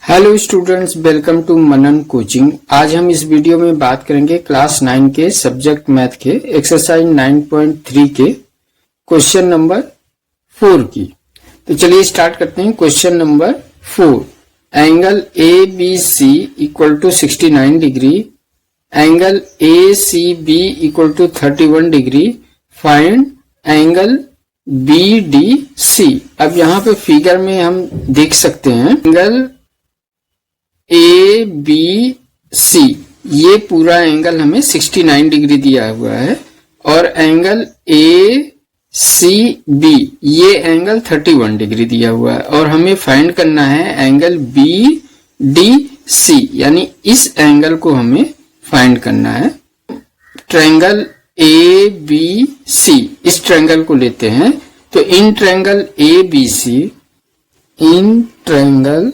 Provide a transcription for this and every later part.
Hello students, welcome to Manan coaching. आज हम इस वीडियो में बात करेंगे क्लास 9 के सब्जेक्ट मैथ के एक्सरसाइज 9.3 के क्वेश्चन नंबर 4 की। तो चलिए स्टार्ट करते हैं। Question number 4, angle A B C equal to 69 degree, angle A C B equal to 31 degree, find angle B D C. अब यहाँ पे फिगर में हम देख सकते हैं एंगल ए बी सी, ये पूरा एंगल हमें 69 डिग्री दिया हुआ है और एंगल ए सी बी ये एंगल 31 डिग्री दिया हुआ है और हमें फाइंड करना है एंगल बी डी सी, यानी इस एंगल को हमें फाइंड करना है। ट्रायंगल ए बी सी, इस ट्रायंगल को लेते हैं। तो in triangle A B C, in triangle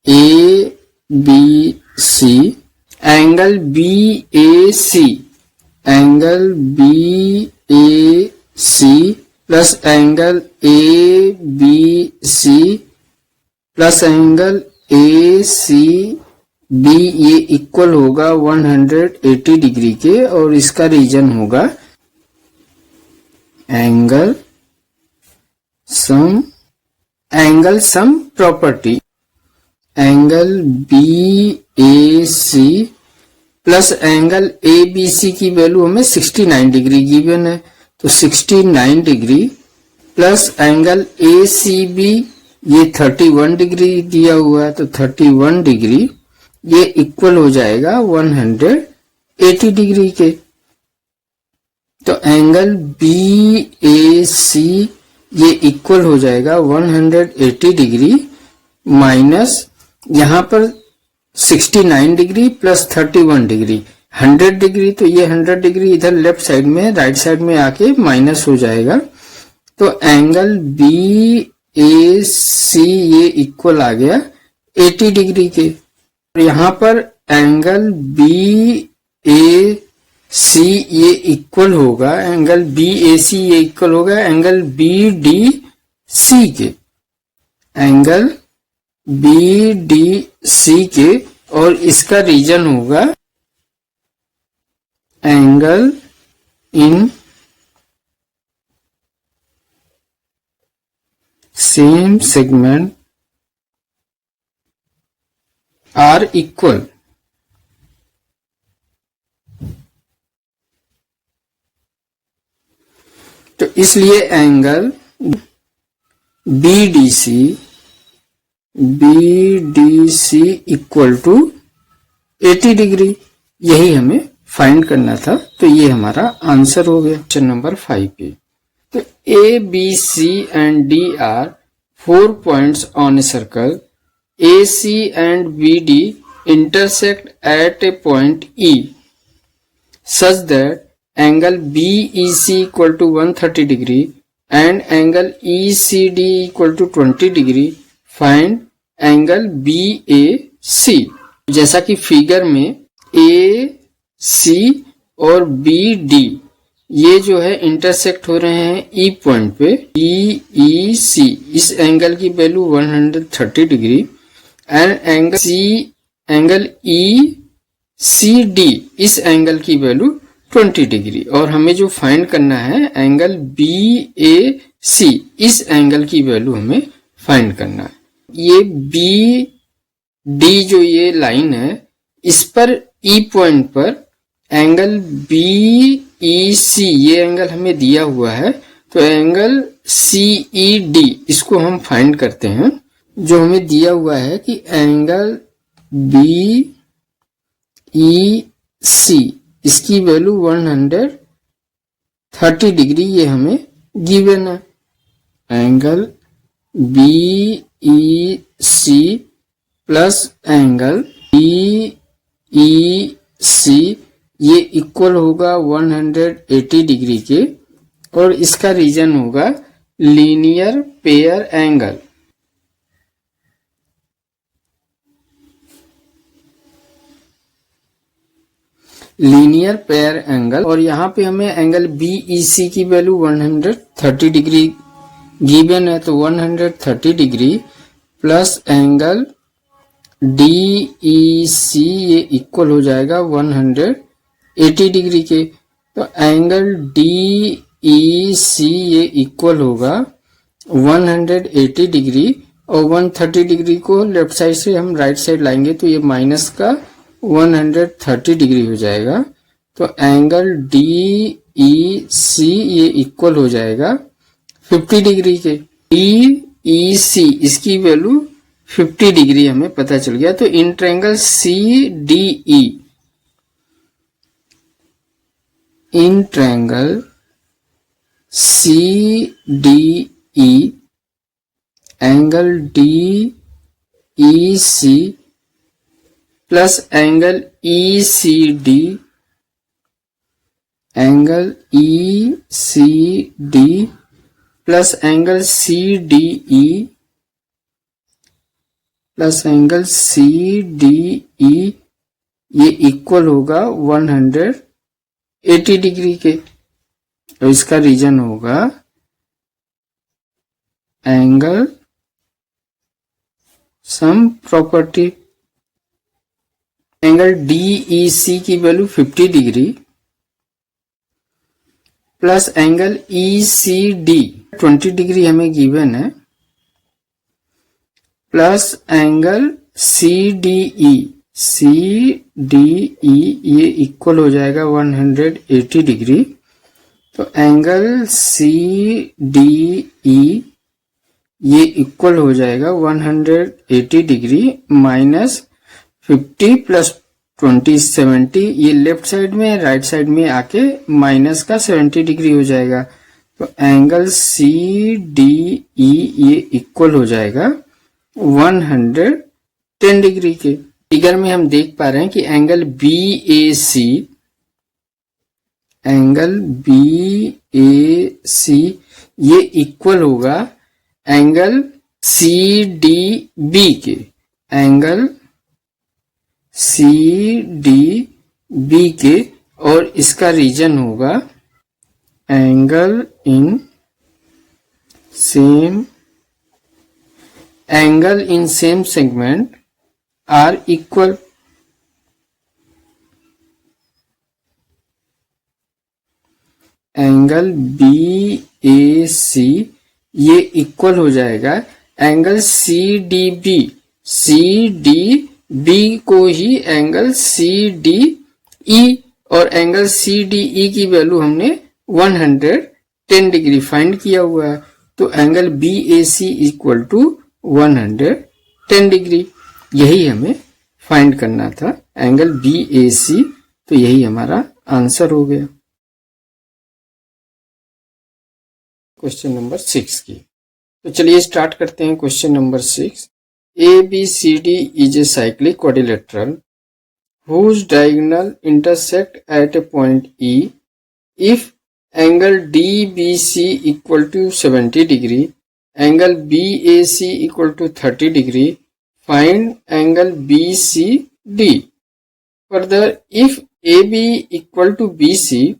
A B C, angle B A C, angle B A C plus angle A B C plus angle A C B, ये equal होगा 180 degree के और इसका reason होगा angle sum property. Angle B A C plus angle A B C की value हमें 69 degree given है, तो 69 degree plus angle A C B ये 31 डिग्री दिया हुआ है, तो 31 डिग्री ये इक्वल हो जाएगा 180 डिग्री के। तो एंगल बी ए सी ये इक्वल हो जाएगा 180 डिग्री माइनस यहाँ पर 69 डिग्री प्लस 31 डिग्री, 100 डिग्री, तो ये 100 डिग्री इधर लेफ्ट साइड में राइट साइड में आके माइनस हो जाएगा। तो एंगल बी ए सी ये इक्वल आ गया 80 डिग्री के। यहाँ पर एंगल बी ए सी ये इक्वल होगा, एंगल बी ए सी ये इक्वल होगा एंगल बी डी सी के, एंगल बी डी सी के, और इसका रीजन होगा angle in same segment are equal. तो इसलिए angle B D C equal to 80 degree, यही हमें फाइंड करना था। तो ये हमारा आंसर हो गया क्वेश्चन नंबर 5 पे। तो A B C and D are 4 points on a circle, A C and B D intersect at a point E such that angle BEC equal to 130 degree and angle ECD equal to 20 degree, find angle BAC। जैसा कि figure में AC और BD ये जो है intersect हो रहे हैं E पॉइंट पे, EEC इस एंगल की value 130 degree and angle ECD इस एंगल की वैल्यू 20 डिग्री, और हमें जो फाइंड करना है एंगल BAC इस एंगल की वैल्यू हमें फाइंड करना है। ये BD जो ये लाइन है इस पर E पॉइंट पर एंगल BEC ये एंगल हमें दिया हुआ है, तो एंगल CED इसको हम फाइंड करते हैं। जो हमें दिया हुआ है कि एंगल BEC इसकी वैल्यू 130 डिग्री ये हमें गिवन है। Angle BEC plus angle BEC ये इक्वल होगा 180 डिग्री के, और इसका रीजन होगा linear pair angle. Linear pair angle, और यहाँ पे हमें एंगल BEC की वैल्यू 130 डिग्री गिवन है, तो 130 डिग्री प्लस एंगल DEC ये इक्वल हो जाएगा 180 डिग्री के। तो एंगल DEC ये इक्वल होगा 180 डिग्री और 130 डिग्री को लेफ्ट साइड से हम राइट साइड लाएंगे तो ये माइनस का 130 डिग्री हो जाएगा। तो एंगल DEC ये इक्वल हो जाएगा 50 डिग्री के। DEC इसकी वैल्यू 50 डिग्री हमें पता चल गया। तो in triangle CDE, in triangle CDE angle DEC plus angle ECD, angle ECD plus angle CDE plus angle CDE ये इक्वल होगा 180 डिग्री के। तो इसका रीजन होगा angle sum property. Angle DEC की value 50 degree plus angle ECD 20 degree हमें given है plus angle CDE ये इक्वल हो जाएगा 180 डिग्री। तो एंगल CDE ये इक्वल हो जाएगा 180 डिग्री माइनस 50 प्लस 20 70, ये लेफ्ट साइड में राइट साइड में आके माइनस का 70 डिग्री हो जाएगा। तो एंगल CDE ये इक्वल हो जाएगा 110 डिग्री के। फिगर में हम देख पा रहे हैं कि एंगल BAC ये इक्वल होगा एंगल CDB के। एंगल CDB के और इसका रीजन होगा angle in same segment are equal. Angle BAC ये इक्वल हो जाएगा एंगल CDB को ही एंगल CDE और एंगल CDE की वैल्यू हमने 110 डिग्री फाइंड किया हुआ है। तो angle BAC equal to 110 degree, यही हमें फाइंड करना था एंगल BAC। तो यही हमारा आंसर हो गया क्वेश्चन नंबर 6 की। तो चलिए स्टार्ट करते हैं question number 6। ABCD is a cyclic quadrilateral whose diagonal intersect at a point E. If angle DBC equal to 70 degree, angle BAC equal to 30 degree, find angle BCD. Further, if AB equal to BC,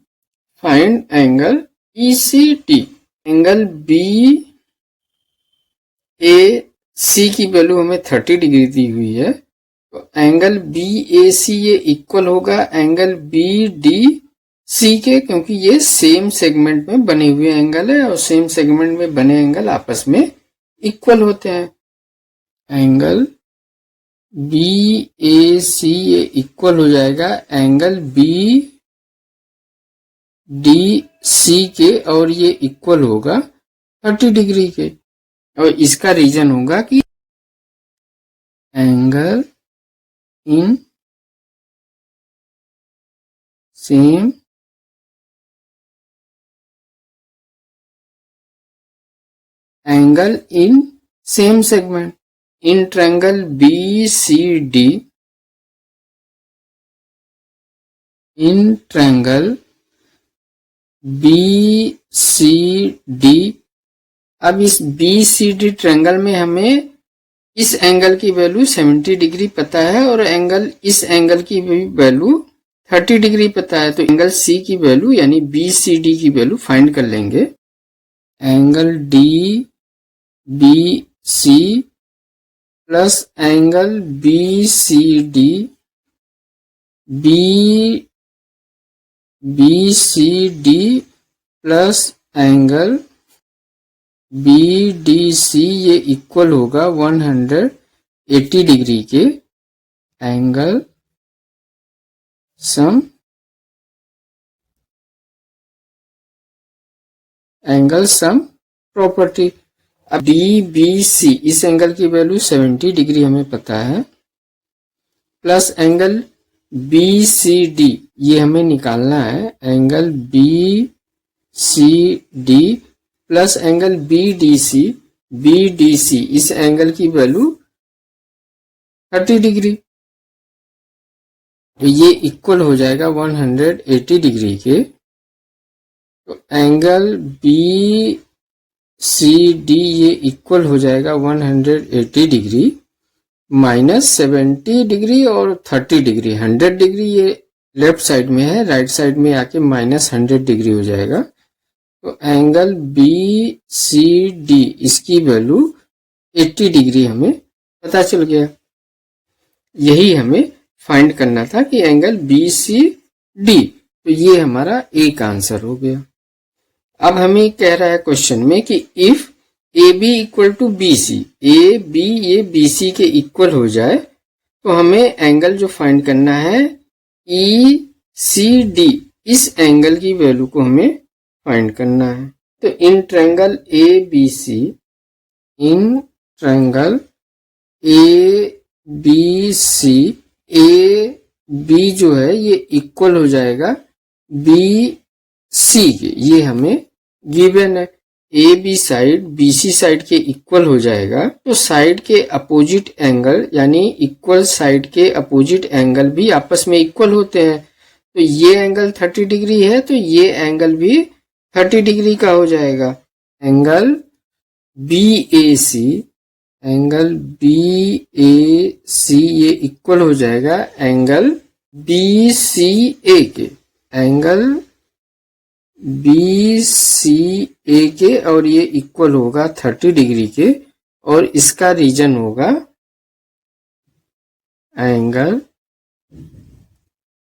find angle ECD. Angle BAC की value हमें 30 degree दी हुई है। तो angle BAC ये equal होगा angle BDC के, क्योंकि ये सेम सेगमेंट में बने हुए एंगल है और सेम सेगमेंट में बने एंगल आपस में इक्वल होते हैं। एंगल BAC ये इक्वल हो जाएगा एंगल BDC के और ये इक्वल होगा 30 डिग्री के। और इसका रीजन होगा कि angle in same segment in triangle BCD, in triangle BCD। अब इस BCD ट्रायंगल में हमें इस एंगल की वैल्यू 70 डिग्री पता है और इस एंगल की वैल्यू 30 डिग्री पता है। तो एंगल C की वैल्यू यानी BCD की वैल्यू फाइंड कर लेंगे। Angle DBC plus angle BCD plus angle BDC ये इक्वल होगा 180 डिग्री के एंगल सम प्रॉपर्टी। अब DBC इस एंगल की वैल्यू 70 डिग्री हमें पता है, प्लस एंगल BCD ये हमें निकालना है, angle BCD plus angle BDC इस एंगल की वैल्यू 30 डिग्री, तो ये इक्वल हो जाएगा 180 डिग्री के। तो एंगल BCD ये इक्वल हो जाएगा 180 डिग्री माइनस 70 डिग्री और 30 डिग्री, 100 डिग्री ये लेफ्ट साइड में है, राइट साइड में आके माइनस 100 डिग्री हो जाएगा। तो एंगल BCD इसकी वैल्यू 80 डिग्री हमें पता चल गया। यही हमें फाइंड करना था कि एंगल BCD, तो ये हमारा एक आंसर हो गया। अब हमें कह रहा है क्वेश्चन में कि if AB equal to BC, AB ये BC के इक्वल हो जाए तो हमें एंगल जो फाइंड करना है ECD, इस एंगल की वैल्यू को हमें फाइंड करना है। तो in triangle ABC, in triangle ABC AB जो है ये इक्वल हो जाएगा BC के, ये हमें गिवन है। AB साइड BC साइड के इक्वल हो जाएगा, तो साइड के अपोजिट एंगल यानी इक्वल साइड के अपोजिट एंगल भी आपस में इक्वल होते हैं। तो ये एंगल 30 डिग्री है, तो ये एंगल भी 30 डिग्री का हो जाएगा। एंगल BAC, एंगल BAC ये इक्वल हो जाएगा एंगल BCA के, एंगल BCA के, और ये इक्वल होगा 30 डिग्री के, और इसका रीजन होगा angle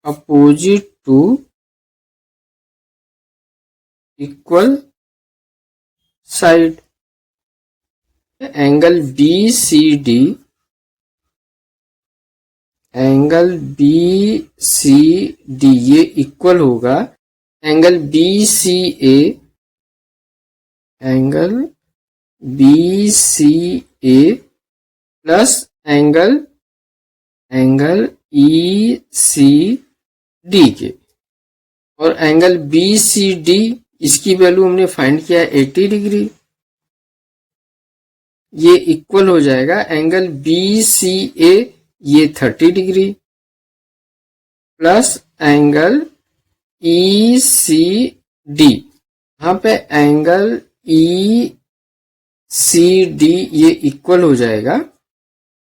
opposite to equal side. Angle BCD, angle BCD ये इक्वल होगा angle BCA, angle BCA plus angle ECD के, और एंगल BCD इसकी वैल्यू हमने फाइंड किया 80 डिग्री, ये इक्वल हो जाएगा एंगल BCA ये 30 डिग्री प्लस एंगल ECD, यहाँ पे एंगल ECD ये इक्वल हो जाएगा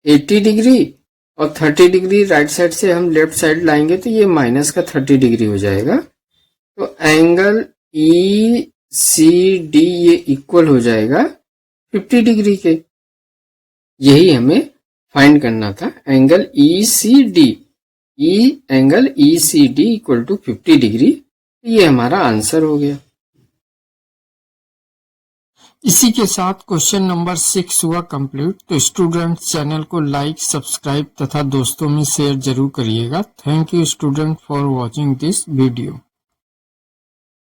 80 डिग्री, और 30 डिग्री राइट साइड से हम लेफ्ट साइड लाएंगे तो ये माइनस का 30 डिग्री हो जाएगा। तो एंगल ECD ये इक्वल हो जाएगा 50 डिग्री के। यही हमें फाइंड करना था, angle ECD, angle ECD equal to 50 degree, ये हमारा आंसर हो गया। इसी के साथ क्वेश्चन नंबर 6 हुआ कंप्लीट। तो स्टूडेंट्स चैनल को लाइक, सब्सक्राइब तथा दोस्तों में शेयर जरूर करिएगा। Thank you student for watching this video.